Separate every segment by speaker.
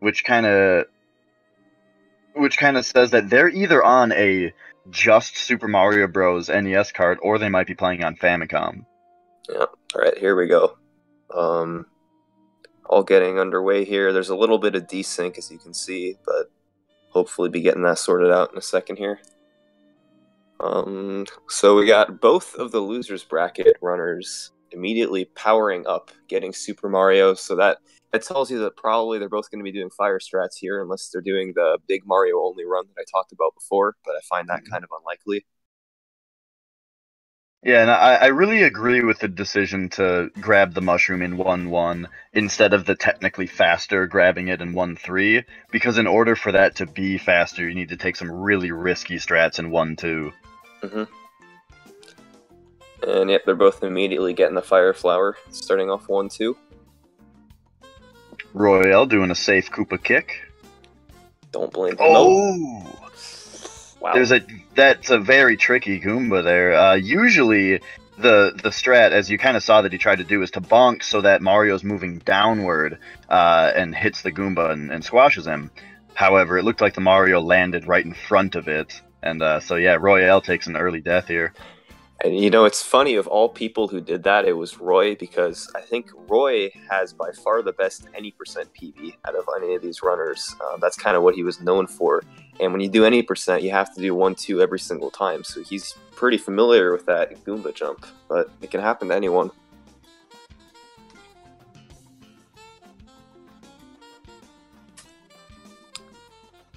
Speaker 1: which kind of says that they're either on a just Super Mario Bros. NES card, or they might be playing on Famicom.
Speaker 2: Yeah. All right, here we go. All getting underway here. There's a little bit of desync, as you can see, but hopefully be getting that sorted out in a second here. So we got both of the losers bracket runners immediately powering up, getting Super Mario, so that tells you that probably they're both going to be doing fire strats here, unless they're doing the big Mario only run that I talked about before, but I find that kind of unlikely.
Speaker 1: Yeah, and I really agree with the decision to grab the mushroom in 1-1 instead of the technically faster grabbing it in 1-3, because in order for that to be faster, you need to take some really risky strats in 1-2.
Speaker 2: And yep, they're both immediately getting the fire flower, starting off 1-2.
Speaker 1: Royale doing a safe Koopa kick.
Speaker 2: Don't blame him.
Speaker 1: Oh!
Speaker 2: Wow.
Speaker 1: That's a very tricky Goomba there. Usually, the strat, as you kind of saw that he tried to do, is to bonk so that Mario's moving downward and hits the Goomba and squashes him. However, it looked like the Mario landed right in front of it, and so yeah, Royale takes an early death here.
Speaker 2: And you know, it's funny, of all people who did that, it was Roy, because I think Roy has by far the best any percent PB out of any of these runners. That's kind of what he was known for. And when you do any percent, you have to do 1-2 every single time. So he's pretty familiar with that Goomba jump, but it can happen to anyone.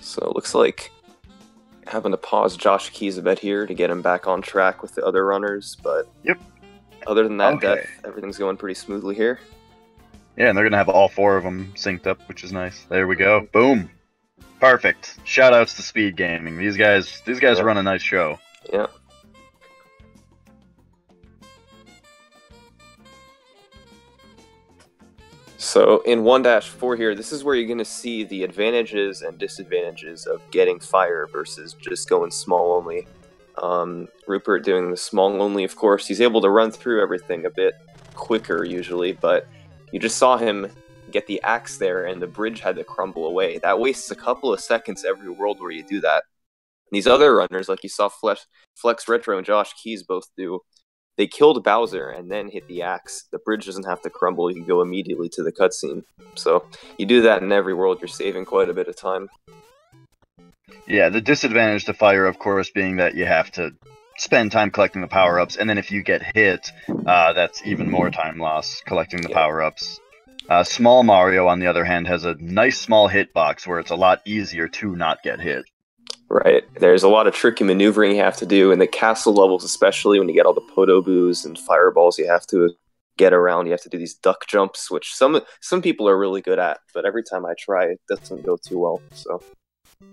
Speaker 2: So it looks like having to pause JoshKeys a bit here to get him back on track with the other runners, but
Speaker 1: yep.
Speaker 2: Other than that, death, everything's going pretty smoothly here.
Speaker 1: Yeah, and they're gonna have all four of them synced up, which is nice. There we go. Boom. Perfect. Shoutouts to Speed Gaming. These guys run a nice show.
Speaker 2: Yeah. So in 1-4 here, this is where you're going to see the advantages and disadvantages of getting fire versus just going small only. Roopert doing the small only, of course, he's able to run through everything a bit quicker usually, but you just saw him get the axe there and the bridge had to crumble away. That wastes a couple of seconds every world where you do that. And these other runners, like you saw Flex Retro and JoshKeys both do, they killed Bowser and then hit the axe. The bridge doesn't have to crumble, you can go immediately to the cutscene. So you do that in every world, you're saving quite a bit of time.
Speaker 1: Yeah, the disadvantage to fire, of course, being that you have to spend time collecting the power-ups, and then if you get hit, that's even more time loss collecting the power-ups. Small Mario, on the other hand, has a nice small hitbox where it's a lot easier to not get hit.
Speaker 2: Right. There's a lot of tricky maneuvering you have to do in the castle levels, especially when you get all the Podoboos and fireballs you have to get around. You have to do these duck jumps, which some people are really good at, but every time I try, it doesn't go too well. So.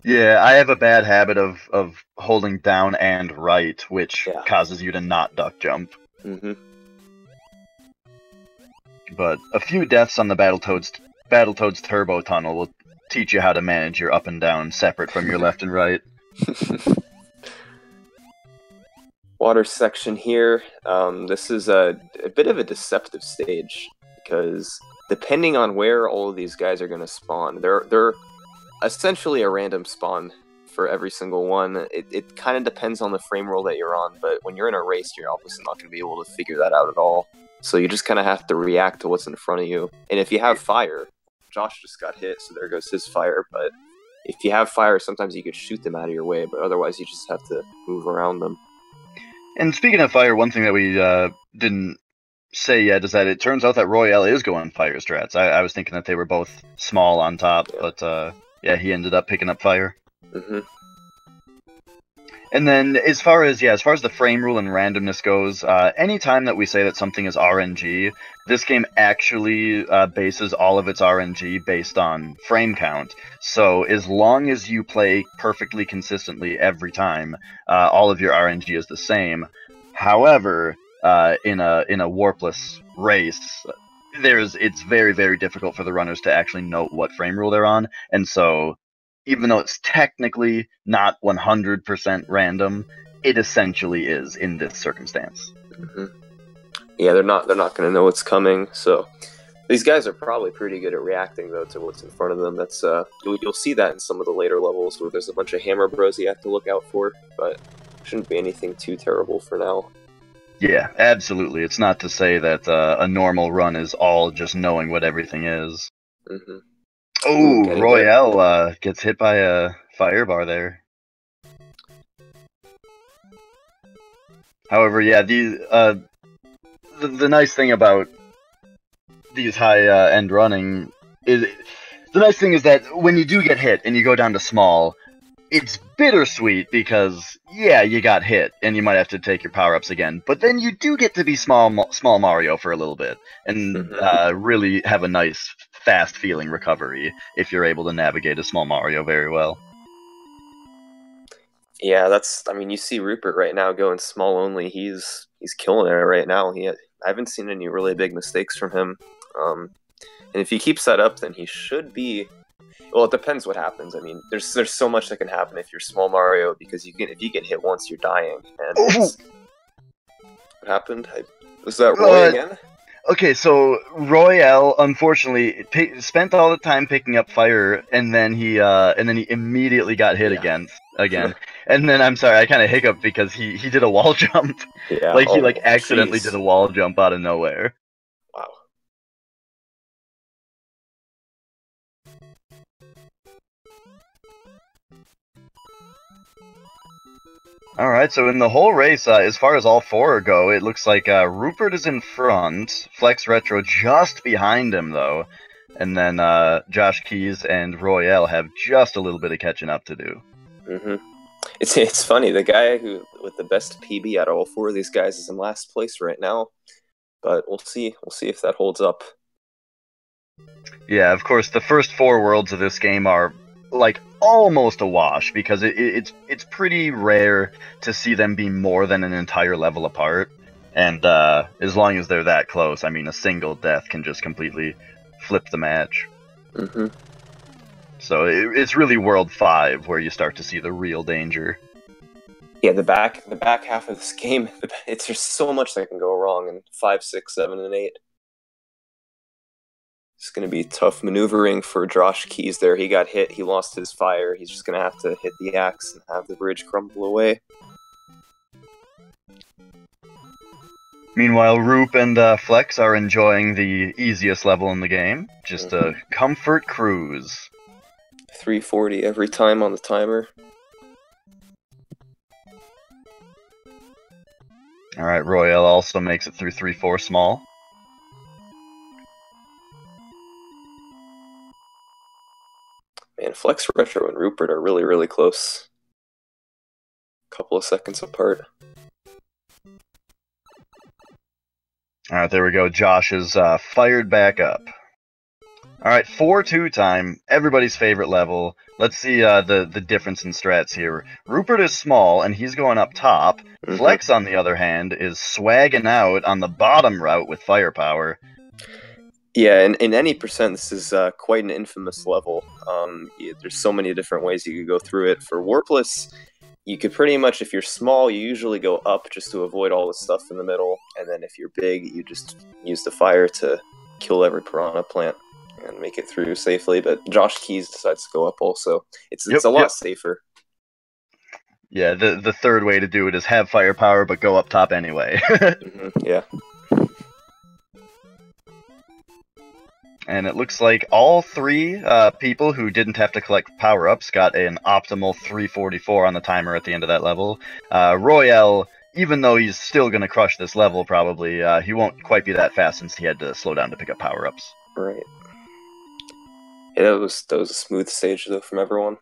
Speaker 1: Yeah, I have a bad habit of holding down and right, which causes you to not duck jump. But a few deaths on the Battletoads Turbo Tunnel will teach you how to manage your up and down separate from your left and right.
Speaker 2: Water section here. This is a bit of a deceptive stage, because depending on where all of these guys are going to spawn, they're essentially a random spawn for every single one. It kind of depends on the frame roll that you're on, but when you're in a race, you're obviously not going to be able to figure that out at all. So you just kind of have to react to what's in front of you. And if you have fire, Josh just got hit, so there goes his fire, but if you have fire, sometimes you could shoot them out of your way, but otherwise you just have to move around them.
Speaker 1: And speaking of fire, one thing that we didn't say yet is that it turns out that Royale is going fire strats. I was thinking that they were both small on top, but yeah, he ended up picking up fire. And then as far as the frame rule and randomness goes, anytime that we say that something is RNG, this game actually bases all of its RNG based on frame count. So as long as you play perfectly consistently every time, all of your RNG is the same. However, in a Warpless race, it's very, very difficult for the runners to actually know what frame rule they're on, and so even though it's technically not 100% random, it essentially is in this circumstance.
Speaker 2: Yeah, they're not going to know what's coming. So These guys are probably pretty good at reacting, though, to what's in front of them. That's you'll see that in some of the later levels where there's a bunch of hammer bros you have to look out for, but shouldn't be anything too terrible for now.
Speaker 1: Yeah, absolutely. It's not to say that a normal run is all just knowing what everything is.
Speaker 2: Mm-hmm.
Speaker 1: Oh, Royale gets hit by a fire bar there. However, yeah, the nice thing about these high-end running is... The nice thing is that when you do get hit and you go down to small, it's bittersweet because, yeah, you got hit and you might have to take your power-ups again, but then you do get to be small Mario for a little bit and really have a nice, fast-feeling recovery if you're able to navigate a small Mario very well.
Speaker 2: Yeah, I mean, you see Roopert right now going small only. He's killing it right now. I haven't seen any really big mistakes from him. And if he keeps that up, then he should be... Well, it depends what happens. I mean, there's so much that can happen if you're small Mario, because if you get hit once, you're dying. And what happened? Was that Roy again?
Speaker 1: Okay, so Royale unfortunately spent all the time picking up fire, and then he immediately got hit again. And then I'm sorry, I kind of hiccuped because he did a wall jump.
Speaker 2: Yeah,
Speaker 1: he accidentally did a wall jump out of nowhere.
Speaker 2: Wow.
Speaker 1: Alright, so in the whole race, as far as all four go, it looks like Roopert is in front, Flex Retro just behind him, though, and then JoshKeys and Royale have just a little bit of catching up to do.
Speaker 2: Mm-hmm. It's funny, the guy who with the best PB out of all four of these guys is in last place right now, but we'll see if that holds up.
Speaker 1: Yeah, of course, the first four worlds of this game are like almost a wash because it's pretty rare to see them be more than an entire level apart, and as long as they're that close, I mean, a single death can just completely flip the match.
Speaker 2: Mm-hmm.
Speaker 1: So it's really World 5 where you start to see the real danger.
Speaker 2: Yeah, the back half of this game, there's so much that can go wrong in 5, 6, 7, and 8. It's going to be tough maneuvering for JoshKeys there. He got hit. He lost his fire. He's just going to have to hit the axe and have the bridge crumble away.
Speaker 1: Meanwhile, Roop and Flex are enjoying the easiest level in the game. Just a comfort cruise.
Speaker 2: 340 every time on the timer.
Speaker 1: Alright, Royale also makes it through 3-4 small.
Speaker 2: Man, Flex Retro and Roopert are really, really close. A couple of seconds apart.
Speaker 1: Alright, there we go. Josh is fired back up. Alright, 4-2 time. Everybody's favorite level. Let's see the difference in strats here. Roopert is small, and he's going up top. Flex, on the other hand, is swagging out on the bottom route with firepower.
Speaker 2: Yeah, in any percent, this is quite an infamous level. There's so many different ways you could go through it. For Warpless, you could pretty much, if you're small, you usually go up just to avoid all the stuff in the middle, and then if you're big, you just use the fire to kill every piranha plant and make it through safely. But JoshKeys decides to go up also. It's a lot safer.
Speaker 1: Yeah, the third way to do it is have firepower, but go up top anyway.
Speaker 2: Yeah.
Speaker 1: And it looks like all three people who didn't have to collect power-ups got an optimal 344 on the timer at the end of that level. Royale, even though he's still going to crush this level probably, he won't quite be that fast since he had to slow down to pick up power-ups.
Speaker 2: Right. Yeah, that was a smooth stage, though, from everyone.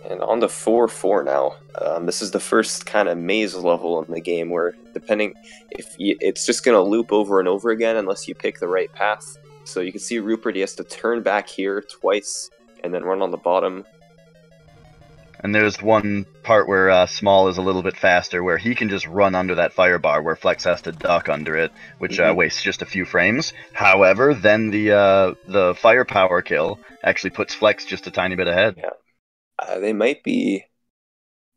Speaker 2: And on to 4-4 now. This is the first kind of maze level in the game where, it's just going to loop over and over again unless you pick the right path. So you can see Roopert, he has to turn back here twice and then run on the bottom.
Speaker 1: And there's one part where Small is a little bit faster, where he can just run under that fire bar, where Flex has to duck under it, which wastes just a few frames. However, then the firepower kill actually puts Flex just a tiny bit ahead.
Speaker 2: Yeah. They might be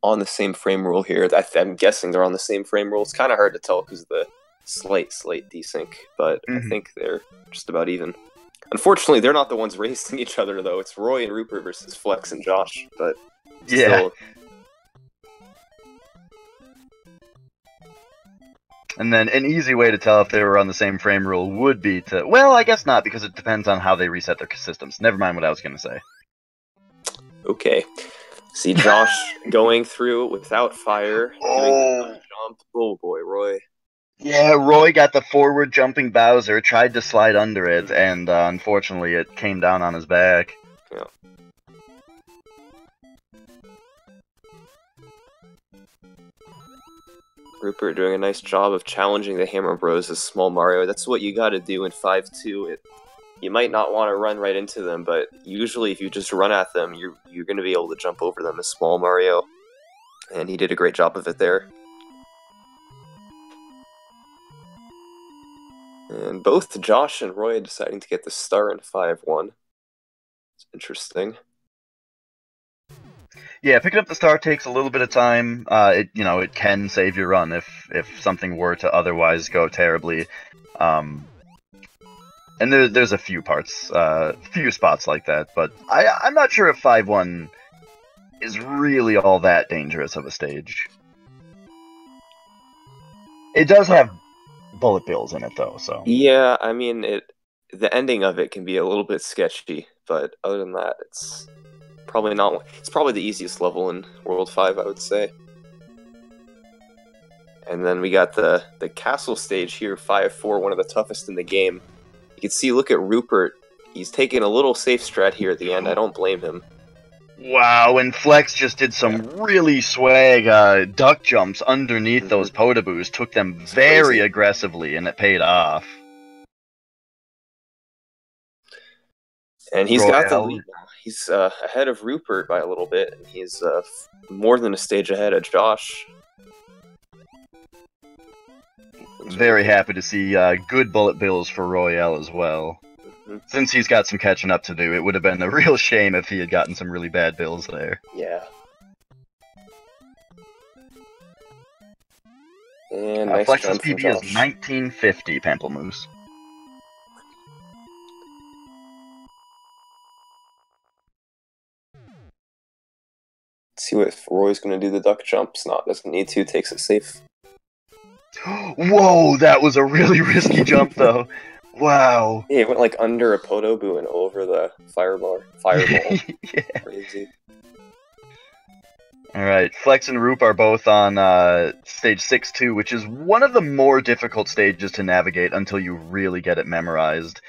Speaker 2: on the same frame rule here. I'm guessing they're on the same frame rule. It's kind of hard to tell because the slight desync, but I think they're just about even. Unfortunately, they're not the ones racing each other, though. It's Roy and Rupert versus Flex and Josh, but still.
Speaker 1: And then an easy way to tell if they were on the same frame rule would be to... Well, I guess not, because it depends on how they reset their systems. Never mind what I was going to say.
Speaker 2: Okay. See Josh going through without fire, doing the jump. Oh boy, Roy.
Speaker 1: Yeah, Roy got the forward jumping Bowser, tried to slide under it, and unfortunately it came down on his back.
Speaker 2: Yeah. Rupert doing a nice job of challenging the Hammer Bros as Small Mario. That's what you gotta do in 5-2. You might not want to run right into them, but usually if you just run at them, you're going to be able to jump over them as Small Mario. And he did a great job of it there. And both Josh and Roy deciding to get the star in 5-1. It's interesting.
Speaker 1: Yeah, picking up the star takes a little bit of time. It can save your run if something were to otherwise go terribly. And there's a few spots like that, but I'm not sure if 5-1 is really all that dangerous of a stage. It does have bullet bills in it, though, so...
Speaker 2: Yeah, I mean, the ending of it can be a little bit sketchy, but other than that, it's probably not... It's probably the easiest level in World 5, I would say. And then we got the castle stage here, 5-4, one of the toughest in the game. You can see, look at Rupert. He's taking a little safe strat here at the end. I don't blame him.
Speaker 1: Wow, and Flex just did some really swag duck jumps underneath those Potaboos. Took them very aggressively, and it paid off.
Speaker 2: And he's got the lead now. He's ahead of Rupert by a little bit, and he's more than a stage ahead of Josh.
Speaker 1: Very happy to see good bullet bills for Royale as well. Since he's got some catching up to do, it would have been a real shame if he had gotten some really bad bills there.
Speaker 2: Yeah. And nice
Speaker 1: Flex's
Speaker 2: jump from
Speaker 1: PB
Speaker 2: Josh.
Speaker 1: is 1950, Pamplemousse.
Speaker 2: Let's see what Roy's going to do the duck jumps. Doesn't need to, takes it safe.
Speaker 1: Whoa, that was a really risky jump, though. Wow.
Speaker 2: Yeah, it went like under a Potoboo and over the fireball.
Speaker 1: Yeah.
Speaker 2: Crazy.
Speaker 1: Alright, Flex and Roop are both on stage 6-2, which is one of the more difficult stages to navigate until you really get it memorized,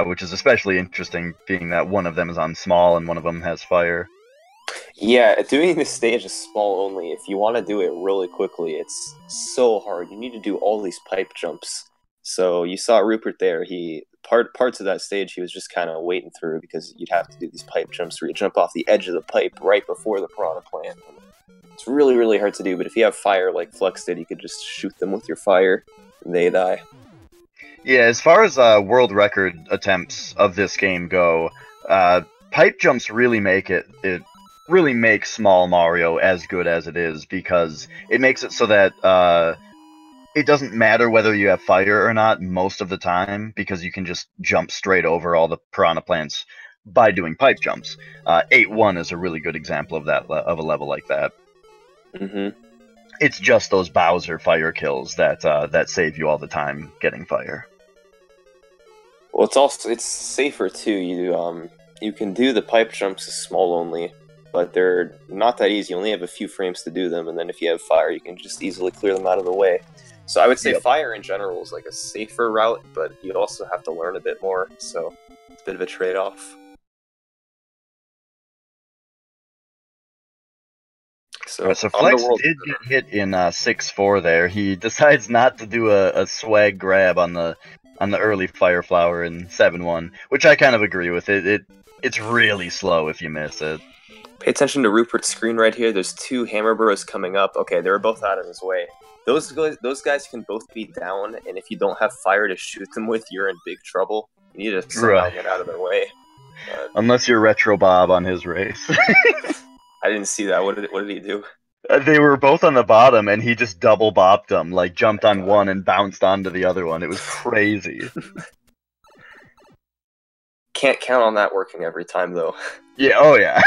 Speaker 1: which is especially interesting, being that one of them is on small and one of them has fire.
Speaker 2: Yeah, doing this stage is small only. If you want to do it really quickly, it's so hard. You need to do all these pipe jumps. So you saw Rupert there. Parts of that stage he was just kind of waiting through because you'd have to do these pipe jumps where you jump off the edge of the pipe right before the piranha plant. It's really, really hard to do, but if you have fire like Flex did, you could just shoot them with your fire and they die.
Speaker 1: Yeah, as far as world record attempts of this game go, pipe jumps really make it really makes Small Mario as good as it is, because it makes it so that it doesn't matter whether you have fire or not most of the time, because you can just jump straight over all the piranha plants by doing pipe jumps. 8-1 is a really good example of that, of a level like that. It's just those Bowser fire kills that save you all the time getting fire.
Speaker 2: Well, it's safer too. You can do the pipe jumps as small only, but they're not that easy. You only have a few frames to do them, and then if you have fire, you can just easily clear them out of the way. So I would say fire in general is like a safer route, but you also have to learn a bit more, so it's a bit of a trade-off. So
Speaker 1: Flex did get hit in 6-4 there. He decides not to do a swag grab on the early fire flower in 7-1, which I kind of agree with. It's really slow if you miss it.
Speaker 2: Pay attention to Rupert's screen right here. There's two Hammer Bros coming up. Okay, they were both out of his way. Those guys can both be down, and if you don't have fire to shoot them with, you're in big trouble. You need to somehow get out of their way.
Speaker 1: Unless you're Retro Bob on his race.
Speaker 2: I didn't see that. What did he do?
Speaker 1: They were both on the bottom, and he just double bopped them, like jumped on
Speaker 2: God.
Speaker 1: one and bounced onto the other one. It was crazy.
Speaker 2: Can't count on that working every time, though.
Speaker 1: Yeah, oh yeah.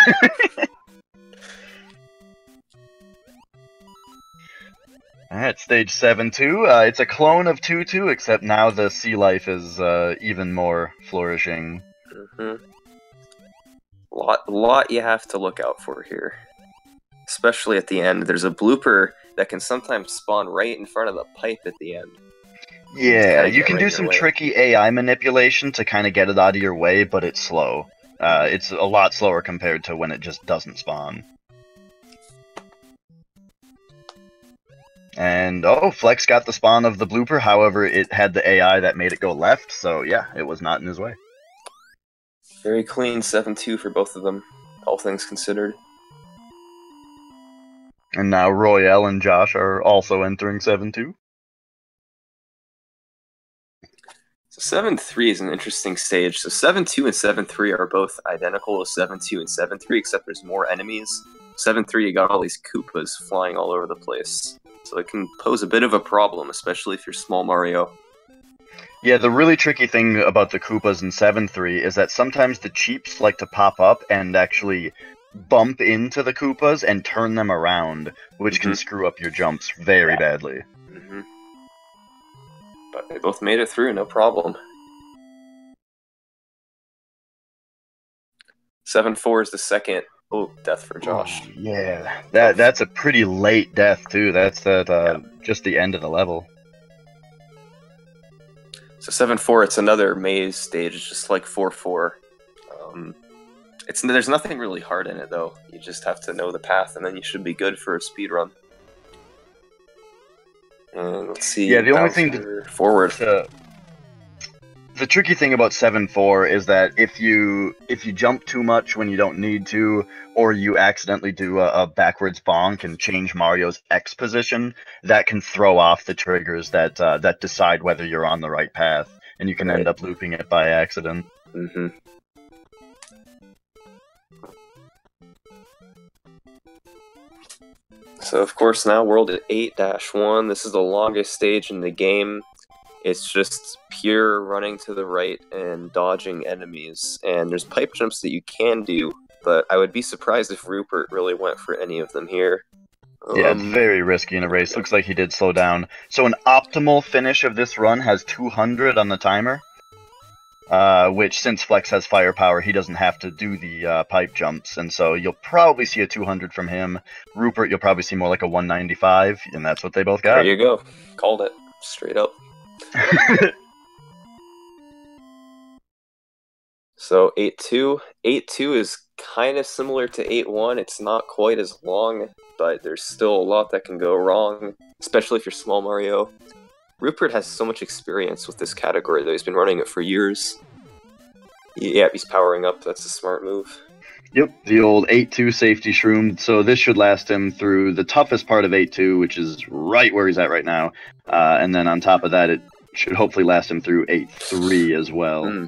Speaker 1: Alright, stage 7-2. It's a clone of 2-2, except now the sea life is even more flourishing.
Speaker 2: Lot you have to look out for here. Especially at the end. There's a blooper that can sometimes spawn right in front of the pipe at the end.
Speaker 1: Yeah, you can do some tricky AI manipulation to kind of get it out of your way, but it's slow. It's a lot slower compared to when it just doesn't spawn. And, oh, Flex got the spawn of the blooper, however, it had the AI that made it go left, so yeah, it was not in his way.
Speaker 2: Very clean 7-2 for both of them, all things considered.
Speaker 1: And now Royale and Josh are also entering 7-2.
Speaker 2: So 7-3 is an interesting stage. So 7-2 and 7-3 are both identical to 7-2 and 7-3, except there's more enemies. 7-3, you got all these Koopas flying all over the place. So it can pose a bit of a problem, especially if you're small Mario.
Speaker 1: Yeah, the really tricky thing about the Koopas in 7-3 is that sometimes the cheeps like to pop up and actually bump into the Koopas and turn them around, which can screw up your jumps very badly.
Speaker 2: But they both made it through, no problem. 7-4 is the second. Oh, death for Josh.
Speaker 1: Oh, yeah, that's a pretty late death too. That's at just the end of the level.
Speaker 2: So 7-4, it's another maze stage, just like 4-4. There's nothing really hard in it though. You just have to know the path, and then you should be good for a speed run. And let's see.
Speaker 1: Yeah, the only thing
Speaker 2: forward.
Speaker 1: The tricky thing about 7-4 is that if you jump too much when you don't need to, or you accidentally do a backwards bonk and change Mario's X position, that can throw off the triggers that that decide whether you're on the right path, and you can end up looping it by accident.
Speaker 2: So of course now World at 8-1. This is the longest stage in the game. It's just pure running to the right and dodging enemies. And there's pipe jumps that you can do, but I would be surprised if Rupert really went for any of them here.
Speaker 1: Yeah, it's very risky in a race. Looks like he did slow down. So an optimal finish of this run has 200 on the timer. Which, since Flex has firepower, he doesn't have to do the pipe jumps, and so you'll probably see a 200 from him. Rupert, you'll probably see more like a 195, and that's what they both got.
Speaker 2: There you go. Called it. Straight up. So 8-2. 8-2 is kind of similar to 8-1. It's not quite as long, but there's still a lot that can go wrong, especially if you're small Mario. Rupert has so much experience with this category, though. He's been running it for years. Yeah, he's powering up. That's a smart move.
Speaker 1: Yep, the old 8-2 safety shroom. So this should last him through the toughest part of 8-2, which is right where he's at right now. And then on top of that, it should hopefully last him through 8-3 as well.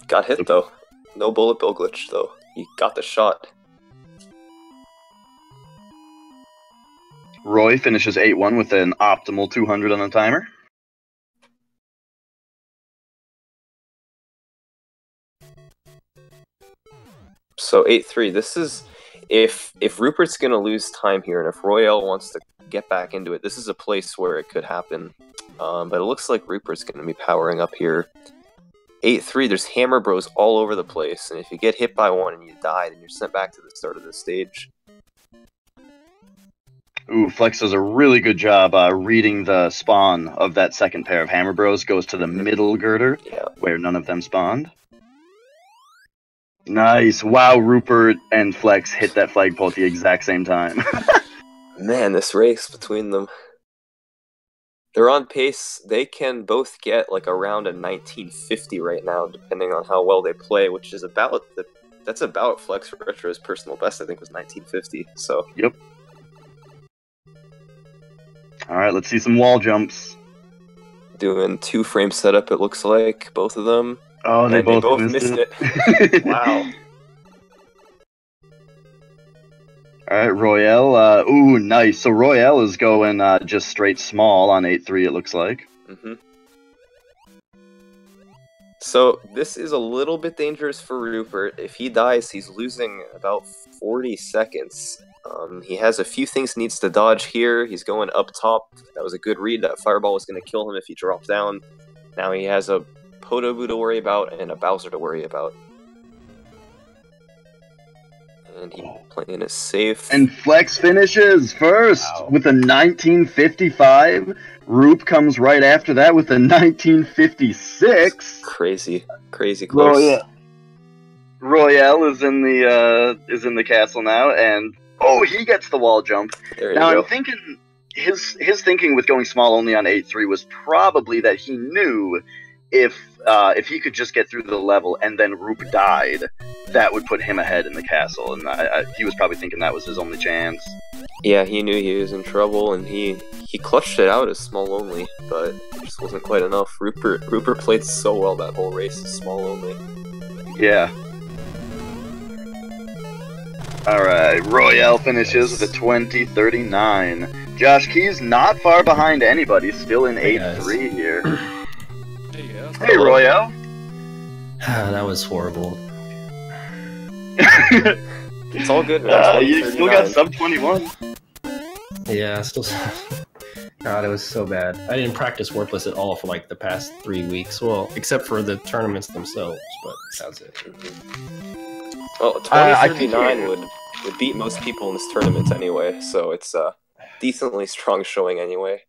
Speaker 2: Got hit, though. No bullet bill glitch, though. He got the shot.
Speaker 1: Roy finishes 8-1 with an optimal 200 on the timer.
Speaker 2: So 8-3, this is, if Rupert's going to lose time here, and if Royale wants to get back into it, this is a place where it could happen. But it looks like Rupert's going to be powering up here. 8-3, there's Hammer Bros all over the place, and if you get hit by one and you die, then you're sent back to the start of the stage.
Speaker 1: Ooh, Flex does a really good job reading the spawn of that second pair of Hammer Bros. Goes to the middle girder, where none of them spawned. Nice. Wow, Rupert and Flex hit that flagpole at the exact same time.
Speaker 2: Man, this race between them. They're on pace. They can both get like around a 1950 right now, depending on how well they play, which is about that's about Flex Retro's personal best, I think, was 1950. So.
Speaker 1: Yep. Alright, let's see some wall jumps.
Speaker 2: Doing 2-frame setup, it looks like, both of them.
Speaker 1: Oh, they both
Speaker 2: missed it. Wow.
Speaker 1: All right, Royale. Ooh, nice. So Royale is going just straight small on 8-3, it looks like.
Speaker 2: Mm-hmm. So this is a little bit dangerous for Rupert. If he dies, he's losing about 40 seconds. He has a few things he needs to dodge here. He's going up top. That was a good read. That fireball was going to kill him if he dropped down. Now he has a Podoboo to worry about and a Bowser to worry about. And he's playing it safe.
Speaker 1: And Flex finishes first with a 1955. Roop comes right after that with a 1956.
Speaker 2: Crazy close.
Speaker 1: Royale is in the castle now, and he gets the wall jump.
Speaker 2: There you
Speaker 1: now
Speaker 2: go.
Speaker 1: I'm thinking his thinking with going small only on 8-3 was probably that he knew if he could just get through the level and then Roop died, that would put him ahead in the castle, and he was probably thinking that was his only chance.
Speaker 2: Yeah, he knew he was in trouble, and he clutched it out as small only, but it just wasn't quite enough. Rupert played so well that whole race as small only.
Speaker 1: Yeah. Alright, Royale finishes with a 2039. JoshKeys not far behind anybody, still in 8-3 here. Hey, Royale.
Speaker 3: That was horrible.
Speaker 2: It's all good, man.
Speaker 1: You still got sub 21.
Speaker 3: Yeah, still. God, it was so bad. I didn't practice Warpless at all for like the past 3 weeks. Well, except for the tournaments themselves, but that's it.
Speaker 2: Well, 2039 would beat most people in this tournament anyway, so it's a decently strong showing anyway.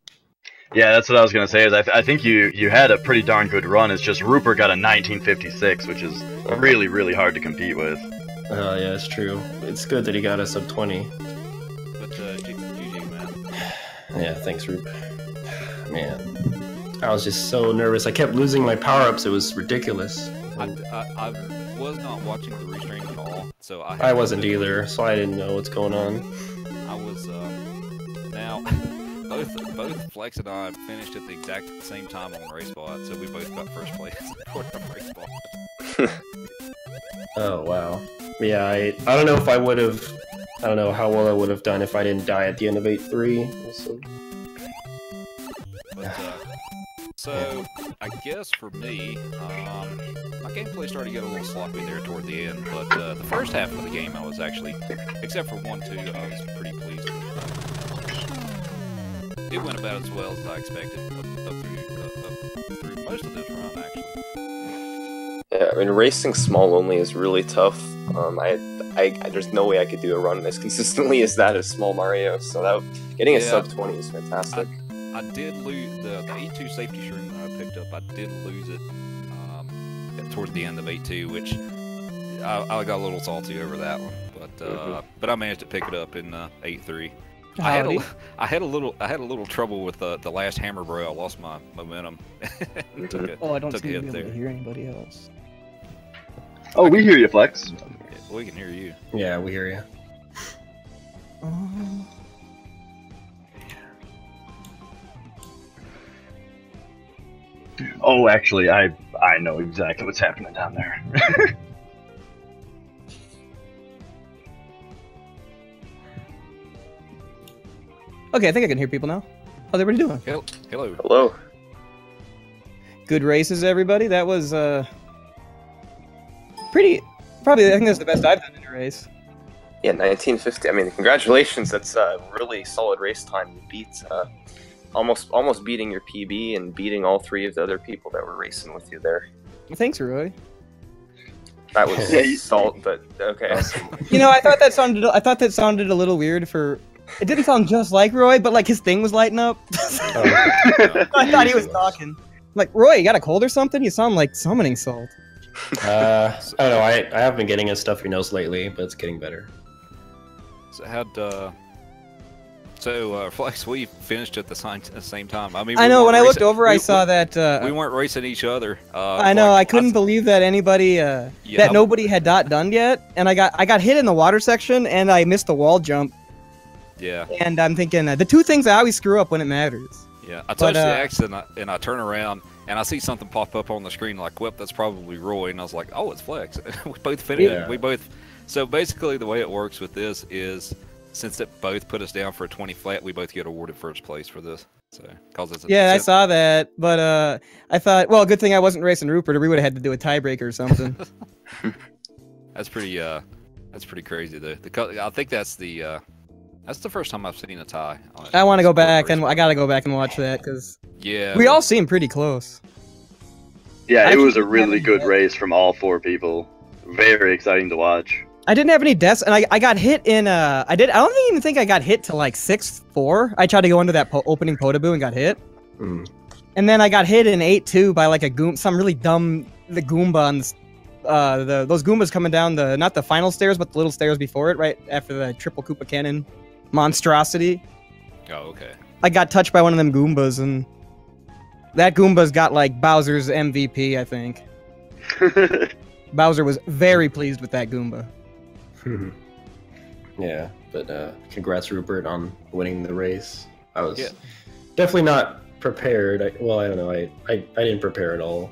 Speaker 1: Yeah, that's what I was gonna say. Is I think you had a pretty darn good run. It's just Rupert got a 1956, which is really, really hard to compete with.
Speaker 3: Oh yeah, it's true. It's good that he got a sub 20.
Speaker 4: But GG, man.
Speaker 3: Yeah, thanks, Roop. Man, I was just so nervous. I kept losing my power-ups. It was ridiculous.
Speaker 4: I was not watching the restream at all, so
Speaker 3: I wasn't either, so I didn't know what's going on.
Speaker 4: I was now both Flex and I finished at the exact same time on race spot, so we both got first place on race spot.
Speaker 3: Oh wow. Yeah, I don't know if I would have. I don't know how well I would have done if I didn't die at the end of 8-3.
Speaker 4: But so I guess for me, my gameplay started to get a little sloppy there toward the end. But the first half of the game, I was actually, except for 1-2, I was pretty pleased with. It went about as well as I expected up through most of this run, actually.
Speaker 2: Yeah, I mean, racing small only is really tough. There's no way I could do a run as consistently as that as small Mario. So getting a sub 20 is fantastic.
Speaker 4: I did lose the 8-2 safety shroom that I picked up. I did lose it towards the end of 8-2, which I got a little salty over that one. But I managed to pick it up in 8-3. I had a little trouble with the last hammer bro. I lost my momentum.
Speaker 5: I don't seem to be able to hear anybody else.
Speaker 1: Oh, we hear you, Flex.
Speaker 4: We can hear you.
Speaker 3: Yeah, we hear you.
Speaker 1: Oh, actually, I know exactly what's happening down there.
Speaker 5: Okay, I think I can hear people now. How's everybody doing?
Speaker 4: Hello.
Speaker 2: Hello.
Speaker 5: Good races, everybody. That was probably, I think that's the best I've done in a race.
Speaker 2: Yeah, 1950. I mean, congratulations. That's a really solid race time. You beat almost beating your PB and beating all 3 of the other people that were racing with you there.
Speaker 5: Thanks, Roy.
Speaker 2: That was salt, but okay.
Speaker 5: You know, I thought that sounded a little weird for. It didn't sound just like Roy, but like his thing was lighting up. I thought he was talking. Like, Roy, you got a cold or something? You sound like summoning salt.
Speaker 3: I don't know. I have been getting a stuffy nose lately, but it's getting better.
Speaker 4: So Flex, we finished at the same time. I mean,
Speaker 5: I know when I looked over, I saw that
Speaker 4: we weren't racing each other.
Speaker 5: I know. I couldn't believe that anybody nobody had done yet, and I got hit in the water section, and I missed the wall jump.
Speaker 4: Yeah.
Speaker 5: And I'm thinking the 2 things I always screw up when it matters.
Speaker 4: Yeah, I touched the X and I turn around and I see something pop up on the screen like, "Whip, that's probably Roy," and I was like, "Oh, it's Flex." We both finished.
Speaker 3: Yeah.
Speaker 4: So basically, the way it works with this is since it both put us down for a 20 flat, we both get awarded first place for this. So, cause it's
Speaker 5: Yeah, I saw that, but I thought, well, good thing I wasn't racing Rupert, or we would have had to do a tiebreaker or something.
Speaker 4: That's pretty crazy though. I think that's the first time I've seen a tie.
Speaker 5: I want to go back, and I gotta go back and watch that because we all seem pretty close.
Speaker 1: Yeah, it was a really good race from all 4 people. Very exciting to watch. I
Speaker 5: didn't have any deaths, and I got hit in I don't even think I got hit to like 6-4. I tried to go into that opening Potaboo and got hit. And then I got hit in 8-2 by like some really dumb Goomba on those Goombas coming down not the final stairs, but the little stairs before it, right after the triple Koopa Cannon monstrosity.
Speaker 4: Oh, okay.
Speaker 5: I got touched by one of them Goombas, and that Goomba's got like Bowser's MVP, I think. Bowser was very pleased with that Goomba.
Speaker 3: Yeah, but congrats, Rupert, on winning the race. I was definitely not prepared. I don't know. I didn't prepare at all.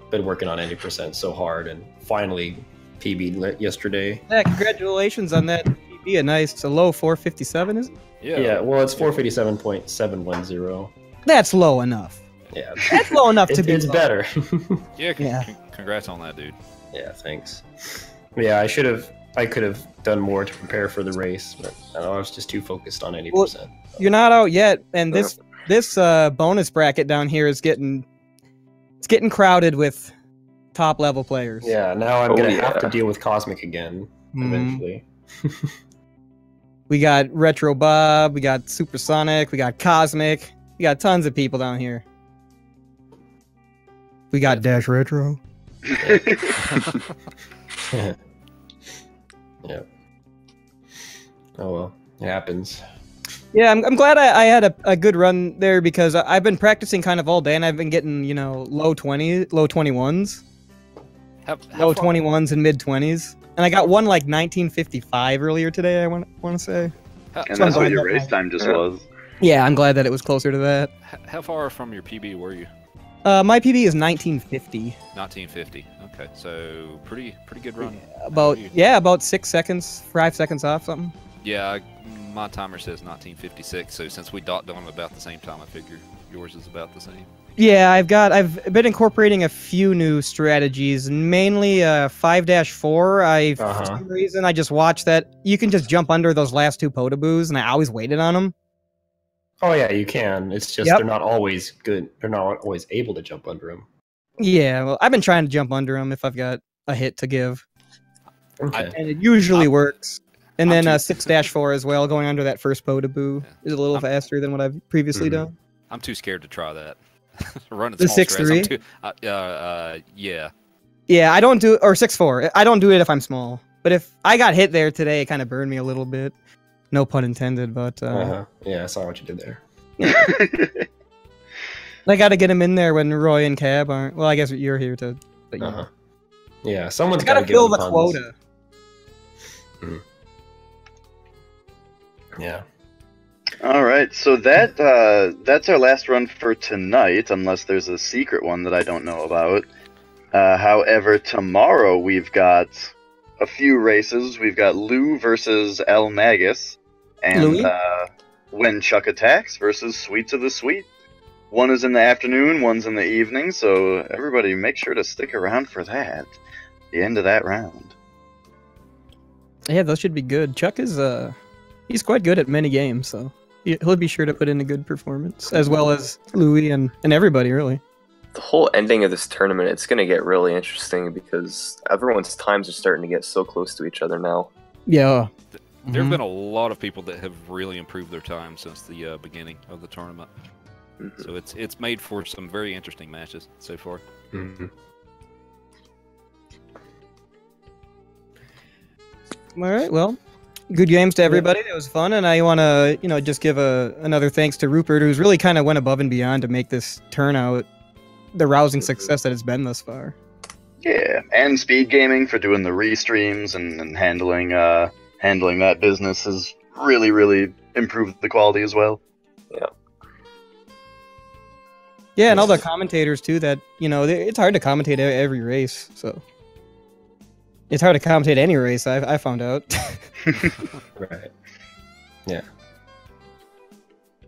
Speaker 3: Been working on 80% so hard, and finally PB'd yesterday.
Speaker 5: Yeah, congratulations on that PB. It's a low 457, is it?
Speaker 3: Yeah. Well, it's 457.710.
Speaker 5: That's low enough.
Speaker 3: Yeah,
Speaker 5: that's low enough to be.
Speaker 3: It's better.
Speaker 4: Congrats on that, dude.
Speaker 3: Yeah, thanks. Yeah, I could have done more to prepare for the race, but I was just too focused on 80%. Well,
Speaker 5: you're not out yet, and this bonus bracket down here is getting crowded with top level players.
Speaker 3: Yeah, now I'm gonna have to deal with Cosmic again eventually.
Speaker 5: We got Retro Bob, we got Supersonic, we got Cosmic, we got tons of people down here. We got Dash Retro.
Speaker 3: Yeah. Oh well, it happens.
Speaker 5: Yeah, I'm glad I had a good run there because I've been practicing kind of all day, and I've been getting low 21s, low 21s and mid 20s, and I got one like 1955 earlier today. I want to say.
Speaker 1: And that's what your race time just was.
Speaker 5: Yeah, I'm glad that it was closer to that.
Speaker 4: How far from your PB were you?
Speaker 5: My PB is 1950.
Speaker 4: 1950. Okay, so pretty good run.
Speaker 5: About 6 seconds, 5 seconds off something.
Speaker 4: Yeah, my timer says 1956. So since we docked on about the same time, I figure yours is about the same.
Speaker 5: Yeah, I've been incorporating a few new strategies, mainly 5-4. For some reason, I just watched that you can just jump under those last 2 Potaboos, and I always waited on them.
Speaker 3: Oh yeah, you can. It's just they're not always good. They're not always able to jump under them.
Speaker 5: Yeah, well, I've been trying to jump under them if I've got a hit to give.
Speaker 3: Okay.
Speaker 5: And it usually works. And then 6-4 as well, going under that first Potaboo is a little faster than what I've previously done.
Speaker 4: I'm too scared to try that. Running
Speaker 5: the
Speaker 4: small
Speaker 5: 6-3?
Speaker 4: Yeah.
Speaker 5: Yeah, I don't do, or 6-4. I don't do it if I'm small. But if I got hit there today, it kind of burned me a little bit. No pun intended, but...
Speaker 3: Yeah, I saw what you did there.
Speaker 5: Yeah. I got to get him in there when Roy and Cab aren't... Well, I guess you're here to... But,
Speaker 3: Yeah, someone's
Speaker 5: got to fill the quota.
Speaker 3: Yeah.
Speaker 1: All right, so that's our last run for tonight, unless there's a secret one that I don't know about. However, tomorrow we've got a few races. We've got Lou versus El Magus, and When Chuck Attacks versus Sweets of the Sweet. One is in the afternoon, one's in the evening, so everybody make sure to stick around for that. The end of that round.
Speaker 5: Yeah, those should be good. Chuck is he's quite good at many games, so he'll be sure to put in a good performance, as well as Louis and everybody, really.
Speaker 2: The whole ending of this tournament, it's going to get really interesting because everyone's times are starting to get so close to each other now.
Speaker 5: Yeah.
Speaker 4: There have been a lot of people that have really improved their time since the beginning of the tournament. So it's made for some very interesting matches so far.
Speaker 5: All right, well, good games to everybody. It was fun, and I want to, just give another thanks to Rupert, who's really kind of went above and beyond to make this turnout the rousing success that it's been thus far.
Speaker 1: Yeah, and Speed Gaming for doing the restreams and handling that business has really, really improved the quality as well.
Speaker 2: Yeah.
Speaker 5: Yeah, and all the commentators too. That it's hard to commentate every race, so It's hard to commentate any race. I found out.
Speaker 3: Right. Yeah.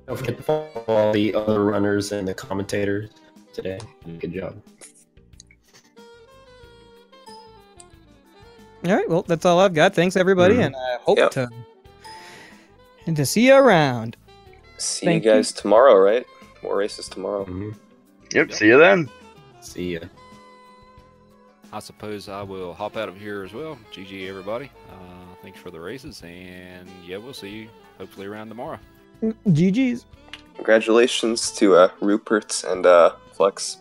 Speaker 3: Don't forget to follow all the other runners and the commentators today. Good job.
Speaker 5: All right, well, that's all I've got. Thanks, everybody, and I hope to see you around.
Speaker 2: See you guys tomorrow, right? More races tomorrow.
Speaker 1: Yep, see you then.
Speaker 3: See ya.
Speaker 4: I suppose I will hop out of here as well. GG, everybody. Thanks for the races, and yeah, we'll see you hopefully around tomorrow.
Speaker 5: GG's.
Speaker 2: Congratulations to Rupert and Flex.